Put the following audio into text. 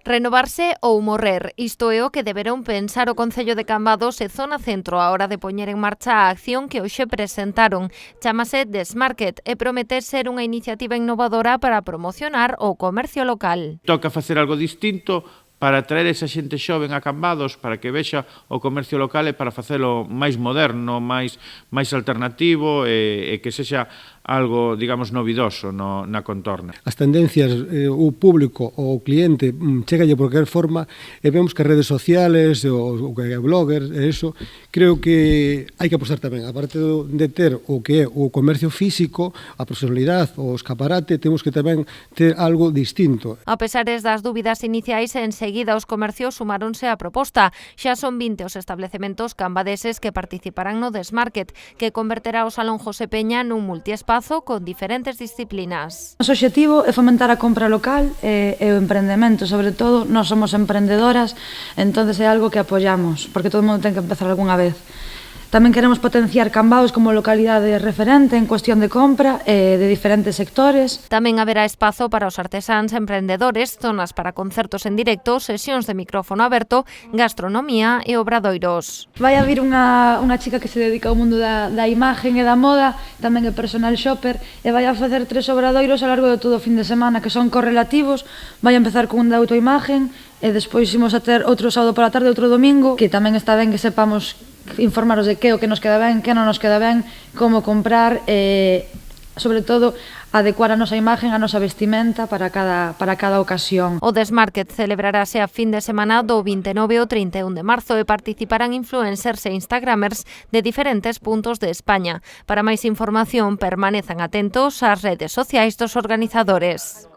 Renovarse ou morrer, isto é o que deberán pensar o Concello de Cambados e Zona Centro á hora de poñer en marcha a acción que hoxe presentaron. Chámase Desmarket e promete ser unha iniciativa innovadora para promocionar o comercio local. Toca facer algo distinto para traer esa xente xoven a Cambados, para que vexa o comercio local e para facelo máis moderno, máis alternativo e que sexa algo, digamos, novidoso na contorna. As tendencias, o público, o cliente, chegalle por qualquer forma e vemos que as redes sociales, o que é bloggers, e eso, creo que hai que apostar tamén. Aparte de ter o que é o comercio físico, a personalidade, o escaparate, temos que tamén ter algo distinto. A pesares das dúbidas iniciais, enseguida os comercios sumáronse á proposta. Xa son 20 os establecementos cambadeses que participarán no Desmarket, que converterá o Salón José Peña nun multiespazo con diferentes disciplinas. O noso obxectivo é fomentar a compra local e o emprendemento, sobre todo, nós somos emprendedoras, entonces é algo que apoiamos, porque todo o mundo ten que empezar algunha vez. Tamén queremos potenciar Cambados como localidade referente en cuestión de compra de diferentes sectores. Tamén haberá espazo para os artesáns emprendedores, zonas para concertos en directo, sesións de micrófono aberto, gastronomía e obradoiros. Vai haber unha chica que se dedica ao mundo da imagen e da moda, tamén é personal shopper, e vai a facer 3 obradoiros ao largo de todo o fin de semana, que son correlativos. Vai a empezar con un de autoimagen, e despois imos a ter outro sábado pola tarde, outro domingo, que tamén está ben que sepamos informaros de que o que nos queda ben, que non nos queda ben, como comprar e, sobre todo, adecuar a nosa imagen, a nosa vestimenta para cada ocasión. O Desmarket celebrarase a fin de semana do 29 ao 31 de marzo e participarán influencers e instagramers de diferentes puntos de España. Para máis información, permanezan atentos ás redes sociais dos organizadores.